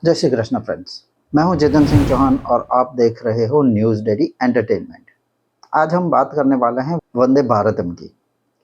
जय श्री कृष्ण फ्रेंड्स। मैं हूं जितेंद्र सिंह चौहान और आप देख रहे हो न्यूज़ डेली एंटरटेनमेंट। आज हम बात करने वाले हैं वंदे भारतम की,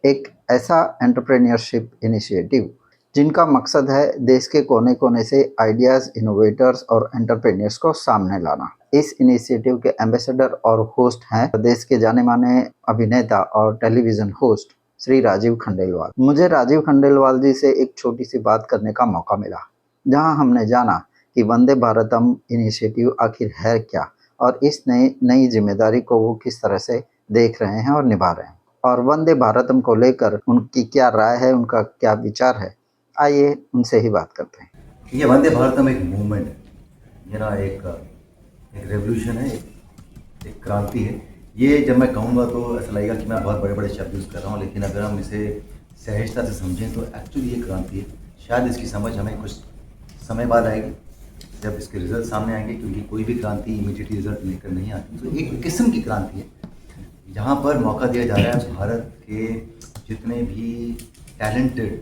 एक ऐसा एंटरप्रेन्योरशिप इनिशिएटिव जिनका मकसद है देश के कोने कोने से आइडियाज़, इनोवेटर्स और एंटरप्रेन्योर्स को सामने लाना। इस इनिशिएटिव के एम्बेसडर और होस्ट हैं देश के जाने माने अभिनेता और टेलीविज़न होस्ट श्री राजीव खंडेलवाल। मुझे राजीव खंडेलवाल जी से एक छोटी सी बात करने का मौका मिला, जहां हमने जाना कि वंदे भारतम इनिशिएटिव आखिर है क्या और इस नई जिम्मेदारी को वो किस तरह से देख रहे हैं और निभा रहे हैं, और वंदे भारतम को लेकर उनकी क्या राय है, उनका क्या विचार है। आइए उनसे ही बात करते हैं। ये वंदे भारतम एक मूवमेंट है, ये ना एक रेवोल्यूशन है, एक क्रांति है। ये जब मैं कहूँगा तो ऐसा लगेगा कि मैं बहुत बड़े बड़े शब्द यूज़ कर रहा हूँ, लेकिन अगर हम इसे सहजता से समझें तो एक्चुअली ये क्रांति है। शायद इसकी समझ हमें कुछ समय बाद आएगी जब इसके रिजल्ट सामने आएंगे, क्योंकि कोई भी क्रांति इमीडिएटली रिजल्ट लेकर नहीं आती। तो एक किस्म की क्रांति है जहाँ पर मौका दिया जा रहा है भारत के जितने भी टैलेंटेड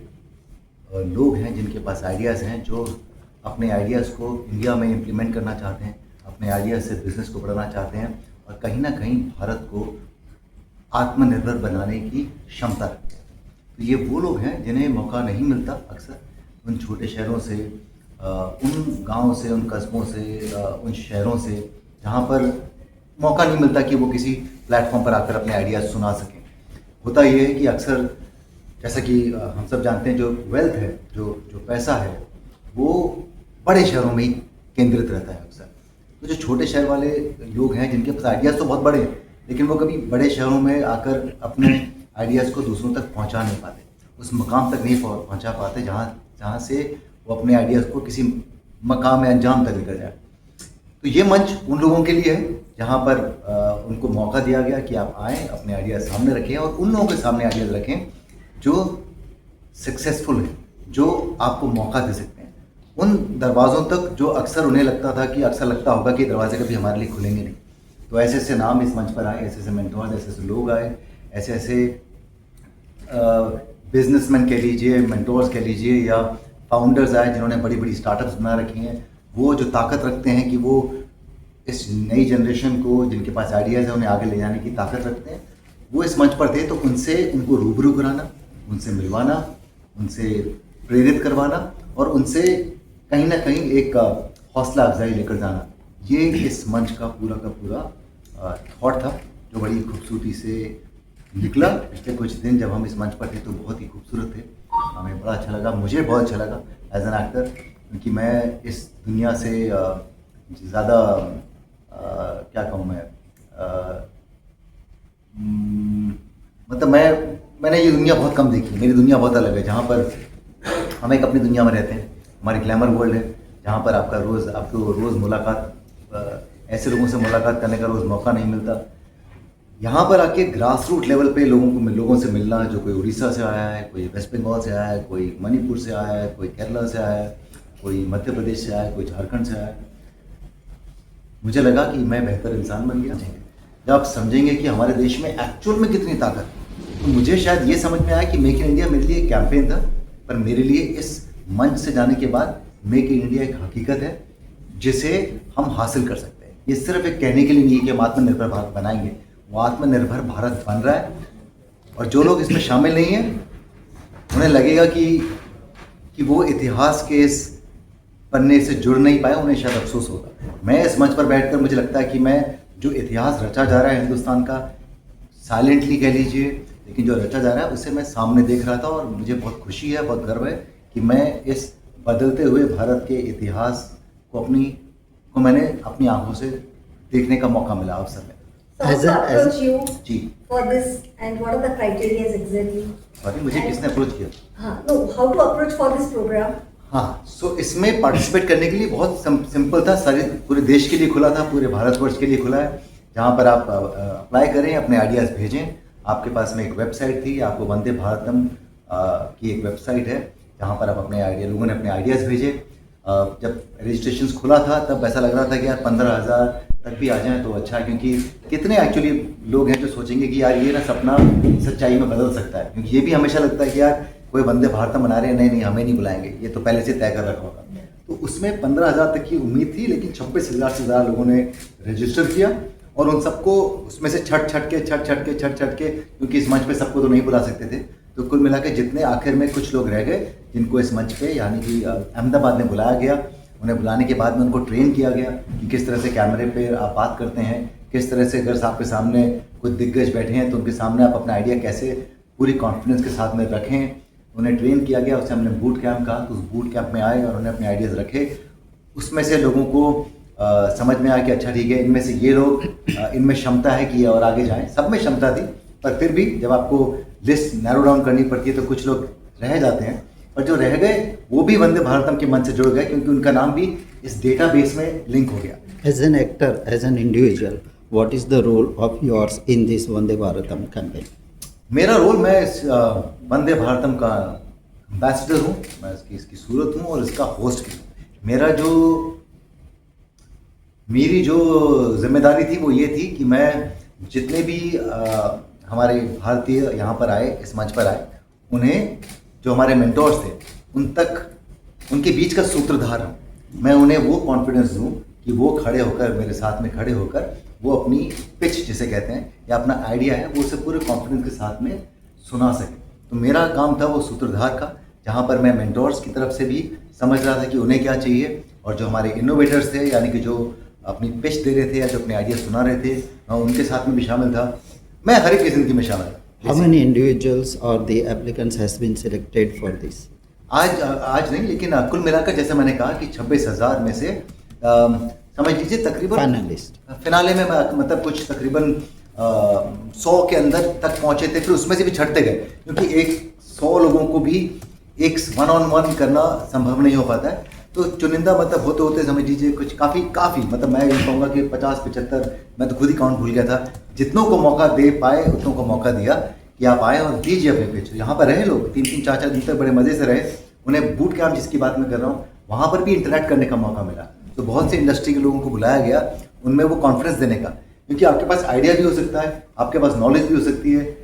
लोग हैं, जिनके पास आइडियाज़ हैं, जो अपने आइडियाज़ को इंडिया में इम्प्लीमेंट करना चाहते हैं, अपने आइडियाज़ से बिज़नेस को बढ़ाना चाहते हैं और कहीं ना कहीं भारत को आत्मनिर्भर बनाने की क्षमता रखते हैं। तो ये वो लोग हैं जिन्हें मौका नहीं मिलता अक्सर उन छोटे शहरों से, उन गाँव से, उन कस्बों से, उन शहरों से जहाँ पर मौका नहीं मिलता कि वो किसी प्लेटफॉर्म पर आकर अपने आइडियाज़ सुना सकें। होता ये है कि अक्सर जैसा कि हम सब जानते हैं, जो वेल्थ है, जो पैसा है, वो बड़े शहरों में ही केंद्रित रहता है अक्सर। तो जो छोटे शहर वाले लोग हैं जिनके पास आइडियाज़ तो बहुत बड़े हैं, लेकिन वो कभी बड़े शहरों में आकर अपने आइडियाज़ को दूसरों तक पहुंचा नहीं पाते, उस मकाम तक नहीं पहुंचा पाते जहां से वो अपने आइडियाज़ को किसी मकाम में अंजाम तक लेकर जाए। तो ये मंच उन लोगों के लिए है जहाँ पर उनको मौका दिया गया कि आप आएँ, अपने आइडियाज़ सामने रखें और उन लोगों के सामने आइडियाज़ रखें जो सक्सेसफुल हैं, जो आपको मौका दे सकते हैं उन दरवाज़ों तक जो अक्सर उन्हें अक्सर लगता होगा कि दरवाजे कभी हमारे लिए खुलेंगे नहीं। तो ऐसे ऐसे नाम इस मंच पर आए, ऐसे ऐसे मेंटोर्स, ऐसे ऐसे लोग आए, ऐसे ऐसे बिजनेसमैन कह लीजिए, मेंटोर्स कह लीजिए, या फाउंडर्स आए जिन्होंने बड़ी बड़ी स्टार्टअप्स बना रखी हैं। वो जो ताकत रखते हैं कि वो इस नई जनरेशन को, जिनके पास आइडियाज़ है, उन्हें आगे ले जाने की ताकत रखते हैं, वो इस मंच पर थे। तो उनको रूबरू कराना, उनसे मिलवाना, उनसे प्रेरित करवाना और उनसे कहीं ना कहीं एक हौसला अफजाई लेकर जाना, ये इस मंच का पूरा थॉट था, जो बड़ी खूबसूरती से निकला। पिछले कुछ दिन जब हम इस मंच पर थे तो बहुत ही खूबसूरत थे, हमें बड़ा अच्छा लगा, मुझे बहुत अच्छा लगा एज एन एक्टर, क्योंकि मैं इस दुनिया से ज़्यादा क्या कहूँ मैं, मतलब मैंने ये दुनिया बहुत कम देखी। मेरी दुनिया बहुत अलग है, जहाँ पर हम एक अपनी दुनिया में रहते हैं, हमारी ग्लैमर वर्ल्ड है, जहाँ पर आपको रोज़ मुलाकात, ऐसे लोगों से मुलाकात करने का रोज़ मौका नहीं मिलता। यहाँ पर आके ग्रास रूट लेवल पे लोगों से मिलना, जो कोई उड़ीसा से आया है, कोई वेस्ट बंगाल से आया है, कोई मणिपुर से आया है, कोई केरला से आया है, कोई मध्य प्रदेश से आया है, कोई झारखंड से आया है, मुझे लगा कि मैं बेहतर इंसान बन गया। जब आप समझेंगे कि हमारे देश में एक्चुअल में कितनी ताकत है, तो मुझे शायद ये समझ में आया कि मेक इन इंडिया मेरे लिए एक कैंपेन था, पर मेरे लिए इस मंच से जाने के बाद मेक इन इंडिया एक हकीकत है जिसे हम हासिल कर सकते हैं। ये सिर्फ एक कहने के लिए नहीं है कि हम आत्मनिर्भर भारत बनाएंगे, वो आत्मनिर्भर भारत बन रहा है। और जो लोग इसमें शामिल नहीं हैं, उन्हें लगेगा कि वो इतिहास के इस पन्ने से जुड़ नहीं पाए, उन्हें शायद अफसोस होगा। मैं इस मंच पर बैठकर मुझे लगता है कि मैं जो इतिहास रचा जा रहा है हिंदुस्तान का, साइलेंटली कह लीजिए, लेकिन जो रचा जा रहा है उसे मैं सामने देख रहा था और मुझे बहुत खुशी है, बहुत गर्व है कि मैं इस बदलते हुए भारत के इतिहास को मैंने अपनी आंखों से देखने का मौका मिला, अवसर मिला। जी for this and what are the criteria exactly? Sorry, मुझे किसने अप्रोच किया? हाँ, no, how to approach for this program? हाँ, सो इसमें पार्टिसिपेट करने के लिए बहुत सिंपल था, पूरे देश के लिए खुला था, पूरे भारतवर्ष के लिए खुला है, जहाँ पर आप अप्लाई करें, अपने आइडियाज़ भेजें। आपके पास में एक वेबसाइट थी, आपको वंदे भारतम की एक वेबसाइट है जहाँ पर आप लोगों ने अपने आइडियाज़ भेजे। जब रजिस्ट्रेशन खुला था तब ऐसा लग रहा था कि यार 15,000 तक भी आ जाए तो अच्छा है, क्योंकि कितने एक्चुअली लोग हैं जो सोचेंगे कि यार ये ना सपना सच्चाई में बदल सकता है। क्योंकि ये भी हमेशा लगता है कि यार कोई वंदे भारतम बना रहे हैं, नहीं हमें नहीं बुलाएंगे, ये तो पहले से तय कर रखा होगा। तो उसमें 15,000 तक की उम्मीद थी, लेकिन 26,000 से ज़्यादा लोगों ने रजिस्टर किया और उन सबको उसमें से छट छट के, क्योंकि इस मंच पे सबको तो नहीं बुला सकते थे, तो कुल मिला के जितने आखिर में कुछ लोग रह गए जिनको इस मंच पे यानी कि अहमदाबाद में बुलाया गया। उन्हें बुलाने के बाद में उनको ट्रेन किया गया कि किस तरह से कैमरे पे आप बात करते हैं, किस तरह से अगर आपके सामने कुछ दिग्गज बैठे हैं तो उनके सामने आप अपना आइडिया कैसे पूरी कॉन्फिडेंस के साथ में रखें। उन्हें ट्रेन किया गया, उसे हमने बूट कैंप कहा, तो उस बूट कैंप में आए और उन्होंने अपने आइडियाज़ रखे। उसमें से लोगों को समझ में आया कि अच्छा ठीक है, इनमें से ये लोग इनमें क्षमता है कि ये और आगे जाएं। सब में क्षमता थी, पर फिर भी जब आपको लिस्ट नैरो डाउन करनी पड़ती है तो कुछ लोग रह जाते हैं, और जो रह गए वो भी वंदे भारतम के मंच से जुड़ गए क्योंकि उनका नाम भी इस डेटाबेस में लिंक हो गया। As an actor, as an individual, what is the role of yours in this Vande Bharatam campaign? मेरा रोल, मैं इस वंदे भारतम का एम्बेसडर हूँ, मैं इसकी सूरत हूँ और इसका होस्ट भी हूँ। मेरी जो जिम्मेदारी थी वो ये थी कि मैं जितने भी हमारे भारतीय यहाँ पर आए, इस मंच पर आए, उन्हें जो हमारे मेंटोर्स थे उन तक उनके बीच का सूत्रधार हूँ। मैं उन्हें वो कॉन्फिडेंस दूँ कि वो खड़े होकर मेरे साथ में खड़े होकर वो अपनी पिच जिसे कहते हैं या अपना आइडिया है वो उसे पूरे कॉन्फिडेंस के साथ में सुना सके। तो मेरा काम था वो सूत्रधार का, जहाँ पर मैं मेंटोर्स की तरफ से भी समझ रहा था कि उन्हें क्या चाहिए, और जो हमारे इनोवेटर्स थे यानी कि जो अपनी पिच दे रहे थे या जो अपने आइडिया सुना रहे थे, मैं उनके साथ में भी शामिल था। मैं हर एक की ज़िंदगी में शामिल था। How many individuals or the applicants has been selected for this? आज नहीं, लेकिन कुल मिलाकर जैसे मैंने कहा कि 26,000 में से समझ लीजिए तकरीबन Finalist. फिनाले में मतलब कुछ तकरीबन 100 के अंदर तक पहुंचे थे, फिर उसमें से भी छटते गए क्योंकि 100 लोगों को भी एक 1-on-1 करना संभव नहीं हो पाता है। तो चुनिंदा मतलब होते होते समझ लीजिए कुछ काफ़ी मतलब मैं ये कहूँगा कि 50-75, मैं तो खुद ही काउंट भूल गया था। जितनों को मौका दे पाए उतनों को मौका दिया कि आप आए और दीजिए अपने पिच। यहाँ पर रहे लोग 3-3, 4-4 दिन तक बड़े मज़े से रहे। उन्हें बूट कैंप जिसकी बात मैं कर रहा हूँ वहाँ पर भी इंटरेक्ट करने का मौका मिला। तो बहुत से इंडस्ट्री के लोगों को बुलाया गया, उनमें वो कॉन्फिडेंस देने का, क्योंकि आपके पास आइडिया भी हो सकता है, आपके पास नॉलेज भी हो सकती है,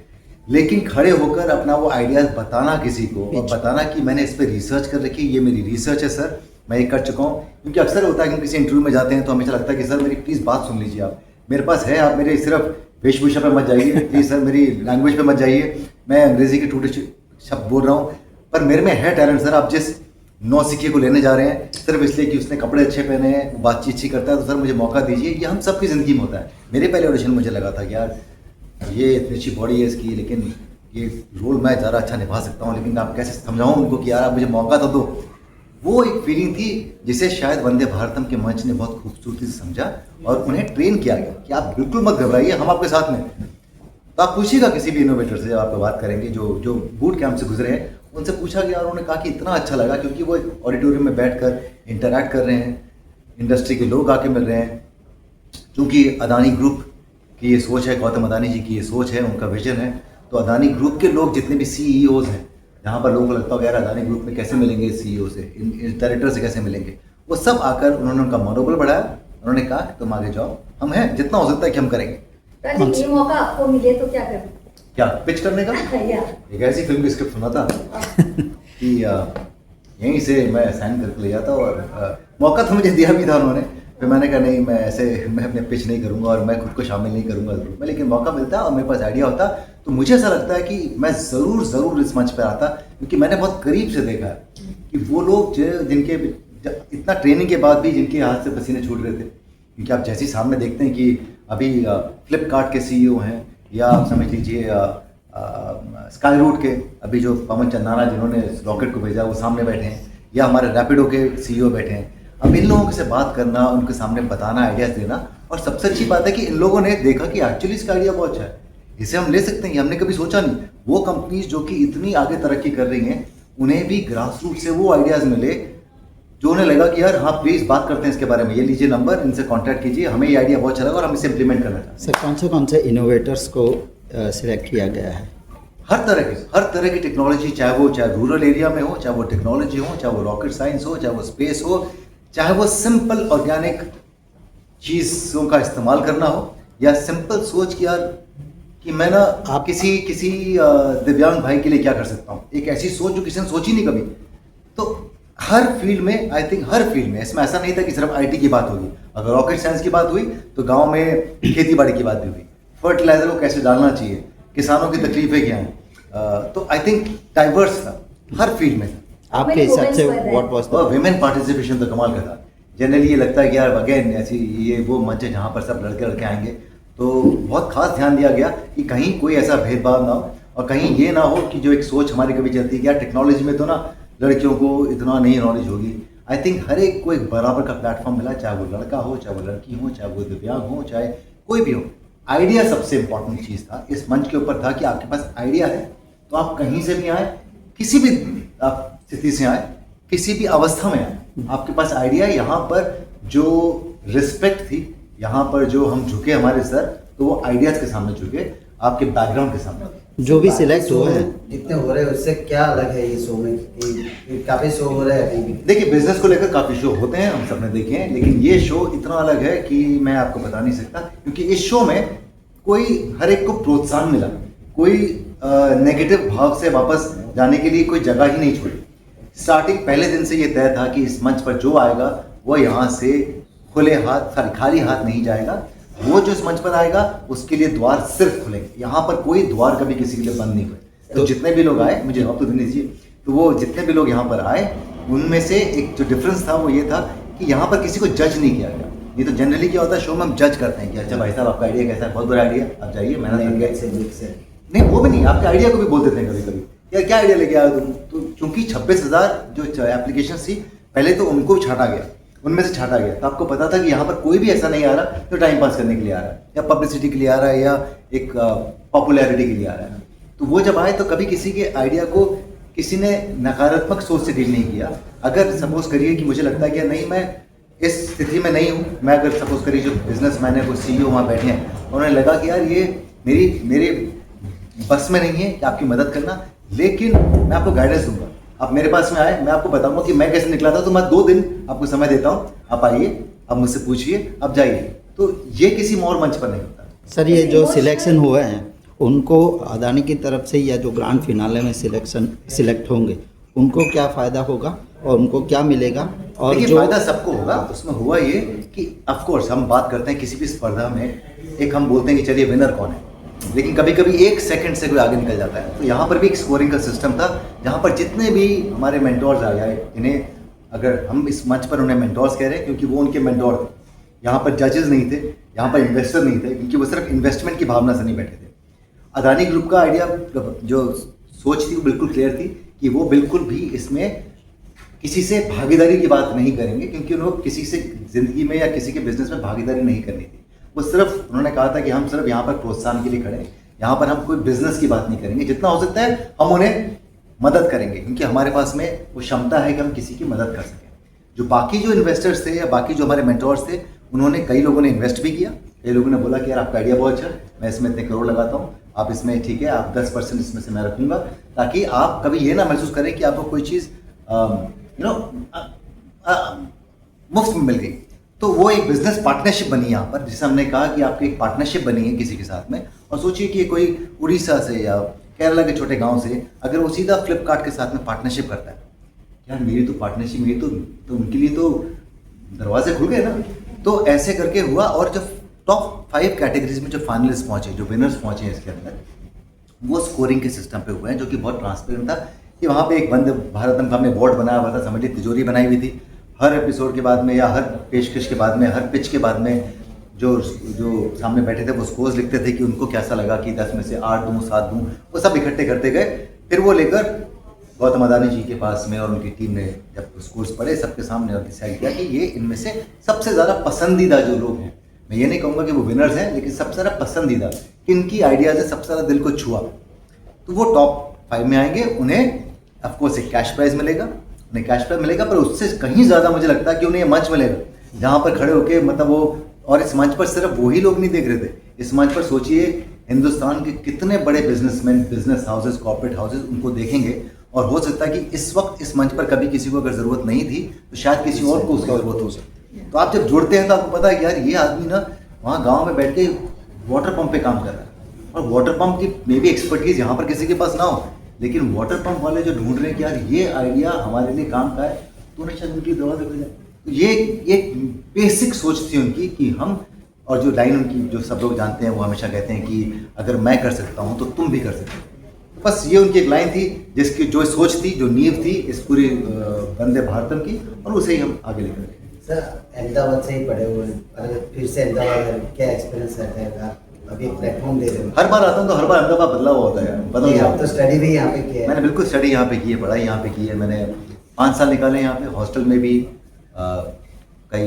लेकिन खड़े होकर अपना वो आइडियाज़ बताना किसी को और बताना कि मैंने इस पर रिसर्च कर रखी, ये मेरी रिसर्च है सर, मैं ये कर चुका हूँ। क्योंकि अक्सर होता है कि हम किसी इंटरव्यू में जाते हैं तो हमेशा लगता है कि सर मेरी प्लीज़ बात सुन लीजिए, आप मेरे पास है, आप मेरे सिर्फ वेशभूषा पे मत जाइए, प्लीज़ सर मेरी लैंग्वेज पे मत जाइए, मैं अंग्रेज़ी के टूटे शब्द बोल रहा हूँ, पर मेरे में है टैलेंट सर। आप जिस नौसिखिए को लेने जा रहे हैं सिर्फ इसलिए कि उसने कपड़े अच्छे पहने हैं, वो बातचीत अच्छी करता है, तो सर मुझे मौका दीजिए। ये हम सबकी ज़िंदगी में होता है। मेरे पहले ऑडिशन मुझे लगा था कि यार ये इतनी अच्छी बॉडी है इसकी, लेकिन ये रोल मैं ज़्यादा अच्छा निभा सकता हूँ, लेकिन आप कैसे समझाऊँ उनको कि यार आप मुझे मौका तो दो। वो एक फीलिंग थी जिसे शायद वंदे भारतम के मंच ने बहुत खूबसूरती से समझा और उन्हें ट्रेन किया गया कि आप बिल्कुल मत घबराइए, हम आपके साथ में। तो आप पूछिएगा किसी भी इनोवेटर से, जब आप बात करेंगे जो बूट कैंप से गुजरे हैं, उनसे पूछा गया और उन्होंने कहा कि इतना अच्छा लगा क्योंकि वो ऑडिटोरियम में बैठकर इंटरैक्ट कर रहे हैं, इंडस्ट्री के लोग आके मिल रहे हैं। क्योंकि अदानी ग्रुप की ये सोच है, गौतम अदानी जी की ये सोच है, उनका विजन है, तो अदानी ग्रुप के लोग जितने भी CEOs हैं, जहाँ पर लोगों को लगता होगा यार अदानी ग्रुप में कैसे मिलेंगे CEO से, इन डायरेक्टर से कैसे मिलेंगे, वो सब आकर उन्होंने उनका मनोबल बढ़ाया। उन्होंने कहा कि तुम आगे जाओ, हम हैं, जितना हो सकता है कि हम करेंगे। राजीव, ये मौका आपको मिले तो क्या करें? क्या पिच करने का? या एक ऐसी फिल्म की स्क्रिप्ट सुना था कि यहीं से मैं साइन करके ले जाता, और मौका तो मुझे दिया भी था उन्होंने। फिर मैंने कहा नहीं, मैं अपने पिच नहीं करूँगा और मैं खुद को शामिल नहीं करूँगा ग्रुप में, लेकिन मौका मिलता और मेरे पास आइडिया होता तो मुझे ऐसा लगता है कि मैं ज़रूर इस मंच पर आता, क्योंकि मैंने बहुत करीब से देखा है कि वो लोग जिनके इतना ट्रेनिंग के बाद भी जिनके हाथ से पसीने छूट रहे थे। क्योंकि आप जैसे ही सामने देखते हैं कि अभी फ्लिपकार्ट के CEO हैं, या आप समझ लीजिए स्काई रूट के अभी जो पवन चंदाना जिन्होंने रॉकेट को भेजा वो सामने बैठे हैं, या हमारे रैपिडो के CEO बैठे हैं। अब इन लोगों से बात करना, उनके सामने बताना, आइडियाज़ देना, और सबसे अच्छी बात है कि इन लोगों ने देखा कि एक्चुअली इसका आइडिया बहुत अच्छा है, इसे हम ले सकते हैं, ये हमने कभी सोचा नहीं। वो कंपनीज जो कि इतनी आगे तरक्की कर रही हैं, उन्हें भी ग्रास रूट से वो आइडियाज़ मिले जो उन्हें लगा कि यार हाँ प्लीज़ बात करते हैं इसके बारे में, ये लीजिए नंबर, इनसे कॉन्टैक्ट कीजिए, हमें ये आइडिया बहुत अच्छा लगा और हम इसे इम्प्लीमेंट करना चाहते हैं। सर कौन से इनोवेटर्स को सिलेक्ट किया गया है? हर तरह की टेक्नोलॉजी, चाहे रूरल एरिया में हो, चाहे वो टेक्नोलॉजी हो, चाहे वो रॉकेट साइंस हो, चाहे वो स्पेस हो, चाहे वो सिंपल ऑर्गेनिक चीज़ों का इस्तेमाल करना हो, या सिंपल सोच कि यार कि मैं ना आप किसी दिव्यांग भाई के लिए क्या कर सकता हूँ, एक ऐसी सोच जो किसी ने सोची नहीं कभी। तो हर फील्ड में, आई थिंक हर फील्ड में, इसमें ऐसा नहीं था कि सिर्फ आईटी की बात होगी। अगर रॉकेट साइंस की बात हुई तो गांव में खेती बाड़ी की बात भी हुई, फर्टिलाइजर को कैसे डालना चाहिए, किसानों की तकलीफें क्या हैं। तो आई थिंक डाइवर्स था, हर फील्ड में था। आपके हिसाब से व्हाट वाज और विमेन पार्टिसिपेशन तो कमाल का था। जनरली ये लगता है कि यार अगेन ऐसी ये वो मंच है जहाँ पर सब लड़के लड़के आएंगे, तो बहुत खास ध्यान दिया गया कि कहीं कोई ऐसा भेदभाव ना हो, और कहीं ये ना हो कि जो एक सोच हमारी कभी चलती है कि यार टेक्नोलॉजी में तो ना लड़कियों को इतना नहीं नॉलेज होगी। आई थिंक हर एक को एक बराबर का प्लेटफॉर्म मिला, चाहे वो लड़का हो, चाहे वो लड़की हो, चाहे वो दिव्यांग हो, चाहे कोई भी हो। आइडिया सबसे इंपॉर्टेंट चीज़ था इस मंच के ऊपर, था कि आपके पास आइडिया है तो आप कहीं से भी आए, किसी भी आप स्थिति से आए, किसी भी अवस्था में आए, आपके पास आइडिया। यहाँ पर जो रिस्पेक्ट थी, यहाँ पर जो हम झुके हमारे सर, तो वो आइडियाज के सामने झुके, आपके बैकग्राउंड के सामने। जो भी सिलेक्ट हुए हैं जितने हो रहे हैं उससे क्या अलग है ये शो में कि काफी शो हो रहे हैं? देखिए, बिजनेस को लेकर काफ़ी शो होते हैं, हम सबने देखे हैं, लेकिन ये शो इतना अलग है कि मैं आपको बता नहीं सकता, क्योंकि इस शो में कोई हर एक को प्रोत्साहन मिला, कोई नेगेटिव भाव से वापस जाने के लिए कोई जगह ही नहीं छोड़ी। स्टार्टिंग पहले दिन से ये तय था कि इस मंच पर जो आएगा वो यहाँ से खुले हाथ, खाली हाथ नहीं जाएगा। वो जो इस मंच पर आएगा उसके लिए द्वार सिर्फ खुलेंगे, यहाँ पर कोई द्वार कभी किसी के लिए बंद नहीं हुए। तो जितने भी लोग आए, मुझे जवाब तो देने दीजिए, तो वो जितने भी लोग यहाँ पर आए उनमें से एक जो डिफरेंस था वो ये था कि यहाँ पर किसी को जज नहीं किया गया। ये तो जनरली क्या होता है, शो में हम जज करते हैं कि अच्छा भाई साहब आपका आइडिया कैसा है, बहुत बुरा आइडिया, आप जाइए मेहनत करके। नहीं, वो भी नहीं, आपके आइडिया को भी बोल देते हैं कभी कभी, यार क्या आइडिया लेके आया तुम। तो चूंकि 26,000 जो एप्लीकेशन थी, पहले तो उनको भी छाटा गया, उनमें से छाटा गया, तो आपको पता था कि यहाँ पर कोई भी ऐसा नहीं आ रहा जो टाइम पास करने के लिए आ रहा है, या पब्लिसिटी के लिए आ रहा है, या एक पॉपुलैरिटी के लिए आ रहा है। तो वो जब आए तो कभी किसी के आइडिया को किसी ने नकारात्मक सोच से डील नहीं किया। अगर सपोज करिए कि मुझे लगता है कि नहीं, मैं इस स्थिति में नहीं हूँ, मैं अगर सपोज करिए जो बिजनेसमैन है, कोई CEO वहाँ बैठे हैं, उन्हें लगा कि यार ये मेरे बस में नहीं है कि आपकी मदद करना, लेकिन मैं आपको गाइडेंस दूंगा। आप मेरे पास में आए, मैं आपको बताऊंगा कि मैं कैसे निकला था, तो मैं 2 दिन आपको समय देता हूँ, आप आइए, आप मुझसे पूछिए, आप जाइए। तो ये किसी और मंच पर नहीं होता। सर, ये जो सिलेक्शन हुए हैं उनको अदानी की तरफ से, या जो ग्रांड फिनाले में सिलेक्ट होंगे, उनको क्या फ़ायदा होगा और उनको क्या मिलेगा? और देखिए, जो फायदा सबको होगा। उसमें हुआ ये कि ऑफ कोर्स हम बात करते हैं किसी भी स्पर्धा में, एक हम बोलते हैं कि चलिए विनर कौन है, लेकिन कभी कभी 1 सेकंड से कोई आगे निकल जाता है। तो यहाँ पर भी एक स्कोरिंग का सिस्टम था, जहाँ पर जितने भी हमारे मेंटोर्स आ गए, इन्हें अगर हम इस मंच पर उन्हें मेंटोर्स कह रहे हैं क्योंकि वो उनके मेंटोर थे। यहाँ पर जजेस नहीं थे, यहाँ पर इन्वेस्टर नहीं थे, क्योंकि वो सिर्फ इन्वेस्टमेंट की भावना से नहीं बैठे थे। अदानी ग्रुप का आइडिया, जो सोच थी, वो बिल्कुल क्लियर थी कि वो बिल्कुल भी इसमें किसी से भागीदारी की बात नहीं करेंगे, क्योंकि उन्होंने किसी से ज़िंदगी में या किसी के बिजनेस में भागीदारी नहीं करनी थी। वो सिर्फ उन्होंने कहा था कि हम सिर्फ यहाँ पर प्रोत्साहन के लिए खड़े हैं, यहाँ पर हम कोई बिजनेस की बात नहीं करेंगे, जितना हो सकता है हम उन्हें मदद करेंगे, क्योंकि हमारे पास में वो क्षमता है कि हम किसी की मदद कर सकें। जो बाकी जो इन्वेस्टर्स थे या बाकी जो हमारे मेंटोर्स थे, उन्होंने, कई लोगों ने इन्वेस्ट भी किया, कई लोगों ने बोला कि यार आपका आइडिया बहुत अच्छा है, मैं इसमें इतने करोड़ लगाता हूँ, आप इसमें ठीक है, आप 10% इसमें से मैं रखूँगा, ताकि आप कभी ये ना महसूस करें कि आपको कोई चीज़ मुफ्त में मिल गई। तो वो एक बिजनेस पार्टनरशिप बनी यहाँ पर, जिसे हमने कहा कि आपकी एक पार्टनरशिप बनी है किसी के साथ में। और सोचिए कि कोई उड़ीसा से या केरला के छोटे गांव से अगर वो सीधा फ्लिपकार्ट के साथ में पार्टनरशिप करता है, यार मेरी तो पार्टनरशिप, मेरी तो उनके लिए तो दरवाजे खुल गए ना। तो ऐसे करके हुआ, और जब टॉप 5 कैटेगरीज में जो फाइनलिस्ट पहुंचे, जो विनर्स पहुंचे हैं इसके अंदर, वो स्कोरिंग के सिस्टम पे हुए हैं, जो कि बहुत ट्रांसपेरेंट था। कि वहाँ पे एक वंदे भारतम का हमने बोर्ड बनाया हुआ था, समझिए तिजोरी बनाई हुई थी। हर एपिसोड के बाद में या हर पेशकश के बाद में, हर पिच के बाद में जो सामने बैठे थे वो स्कोर्स लिखते थे कि उनको कैसा लगा कि 10 में से 8 दूँ, 7 दूँ, वो सब इकट्ठे करते गए। फिर वो लेकर गौतम अदानी जी के पास में, और उनकी टीम ने जब स्कोर्स पढ़े सबके सामने और डिसाइड किया कि ये इनमें से सबसे ज़्यादा पसंदीदा जो लोग हैं, मैं ये नहीं कहूँगा कि वो विनर्स हैं, लेकिन सबसे ज़्यादा पसंदीदा, किनकी आइडियाज़ है सबसे ज़्यादा दिल को छुआ, तो वो टॉप 5 में आएंगे। उन्हें ऑफकोर्स एक कैश प्राइज मिलेगा, पर उससे कहीं ज़्यादा मुझे लगता है कि उन्हें मंच मिलेगा, जहाँ पर खड़े होकर, मतलब वो, और इस मंच पर सिर्फ वही लोग नहीं देख रहे थे, इस मंच पर सोचिए हिंदुस्तान के कितने बड़े businessman, business houses, corporate houses उनको देखेंगे। और हो सकता है कि इस वक्त इस मंच पर कभी किसी को अगर ज़रूरत नहीं थी, तो शायद किसी और को उसकी ज़रूरत हो सकती। तो आप जब जुड़ते हैं तो आपको पता है कि यार ये आदमी ना वहाँ गाँव में बैठ के वाटर पंप पे काम कर रहा है, और वाटर पंप की मे बी एक्सपर्टीज यहाँ पर किसी के पास ना हो, लेकिन वाटर पंप वाले जो ढूंढ रहे हैं कि यार ये आइडिया हमारे लिए काम का है, तूने शायद उनकी दवा दे भेजा। तो ये बेसिक सोच थी उनकी कि हम, और जो लाइन उनकी जो सब लोग जानते हैं, वो हमेशा कहते हैं कि अगर मैं कर सकता हूँ तो तुम भी कर सकते हो। तो बस ये उनकी एक लाइन थी, जिसकी जो सोच थी, जो नींव थी इस पूरी वंदे भारतम की, और उसे ही हम आगे लेकर गए। सर अहमदाबाद से ही पढ़े हुए हैं, अगर फिर से अहमदाबाद क्या एक्सपीरियंस रहता है? आप अभी एक प्लेटफॉर्म दे रहे हो। हर बार आता हूँ तो हर बार अहमदाबाद बदला हुआ होता है, बदल नहीं, गया। आप तो स्टडी भी यहाँ पे किया है। मैंने बिल्कुल स्टडी यहाँ पे की है, पढ़ाई यहाँ पे की है। मैंने 5 साल निकाले यहाँ पे, हॉस्टल में भी, कई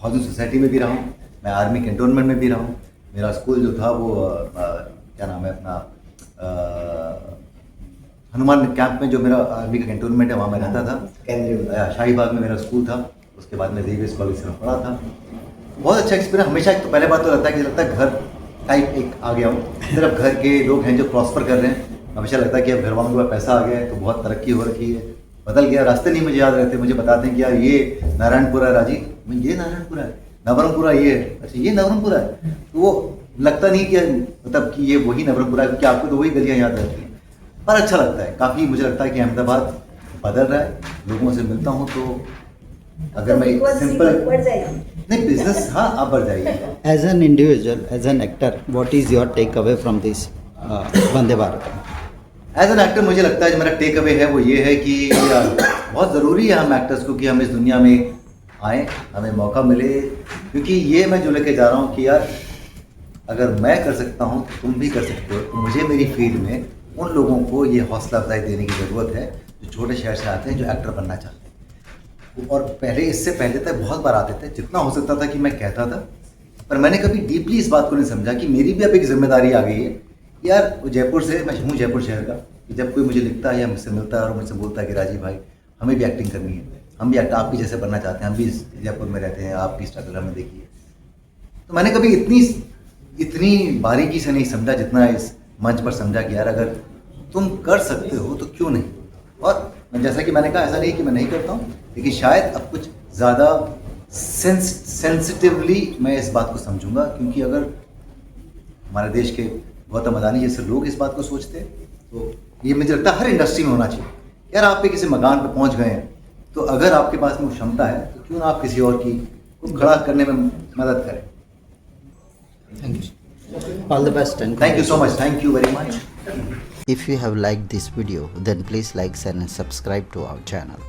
हाउसिंग सोसाइटी में भी रहा हूँ, मैं आर्मी कैंटोनमेंट में भी रहा हूँ। मेरा स्कूल जो था वो क्या नाम है अपना, हनुमान कैंप में जो मेरा आर्मी का कैंटोनमेंट है, वहाँ मैं रहता था। शाही बाग में मेरा स्कूल था। उसके बाद मैं जेवियर्स कॉलेज से पढ़ा था। बहुत अच्छा एक्सपीरियंस हमेशा। एक तो पहले बात तो लगता है कि लगता है घर टाइप एक आ गया हूँ, सिर्फ घर के लोग हैं जो प्रॉस्पर कर रहे हैं। हमेशा लगता है कि अब घर वालों के पास पैसा आ गया है तो बहुत तरक्की हो रखी है। बदल गया, रास्ते नहीं मुझे याद रहते, मुझे बताते हैं कि यार ये नारायणपुरा है राजी, ये नारायणपुरा है, नवरंगपुरा ये है, अच्छा ये नवरंगपुरा है। तो वो लगता नहीं कि मतलब कि ये वही नवरंगपुरा है, क्योंकि आपको तो वही गलियाँ याद रहती हैं। पर अच्छा लगता है काफ़ी। मुझे लगता है कि अहमदाबाद बदल रहा है, लोगों से मिलता हूँ तो अगर मैं सिंपल बढ़ जाएगी। नहीं, बिजनेस हाँ आप बढ़ जाइए। As an individual, as an actor, what is your takeaway from this Vande Bharatam? As an actor मुझे लगता है जो मेरा टेक अवे है वो ये है कि बहुत ज़रूरी है हम एक्टर्स को कि हम इस दुनिया में आएँ, हमें मौका मिले। क्योंकि ये मैं जो लेके जा रहा हूँ कि यार अगर मैं कर सकता हूँ तो तुम भी कर सकते हो। तो मुझे मेरी फील्ड में उन लोगों को ये हौसला अफजाई देने की ज़रूरत है जो छोटे शहर से आते हैं, जो एक्टर बनना चाहते हैं। और पहले, इससे पहले तक बहुत बार आते थे, जितना हो सकता था कि मैं कहता था, पर मैंने कभी डीपली इस बात को नहीं समझा कि मेरी भी अब एक जिम्मेदारी आ गई है। यार जयपुर से, मैं हूँ जयपुर शहर का, कि जब कोई मुझे लिखता है या मुझसे मिलता है और मुझसे बोलता है कि राजीव भाई हमें भी एक्टिंग करनी है, हम भी आप भी जैसे बनना चाहते हैं, हम भी जयपुर में रहते हैं, आप भी स्ट्रगल हमें देखिए। तो मैंने कभी इतनी बारीकी से नहीं समझा जितना इस मंच पर समझा कि यार अगर तुम कर सकते हो तो क्यों नहीं। और जैसा कि मैंने कहा, ऐसा नहीं कि मैं नहीं करता हूँ, लेकिन शायद अब कुछ ज़्यादा सेंसिटिवली मैं इस बात को समझूंगा। क्योंकि अगर हमारे देश के गौतम अदानी जैसे लोग इस बात को सोचते हैं तो ये मुझे लगता है हर इंडस्ट्री में होना चाहिए। यार आप पे किसी मकान पे पहुंच गए हैं तो अगर आपके पास में क्षमता है तो क्यों ना आप किसी और की को खड़ा करने में मदद करें। Thank you. All the best and thank you so much, thank you very much. If you have liked this video, then please like, share and subscribe to our channel.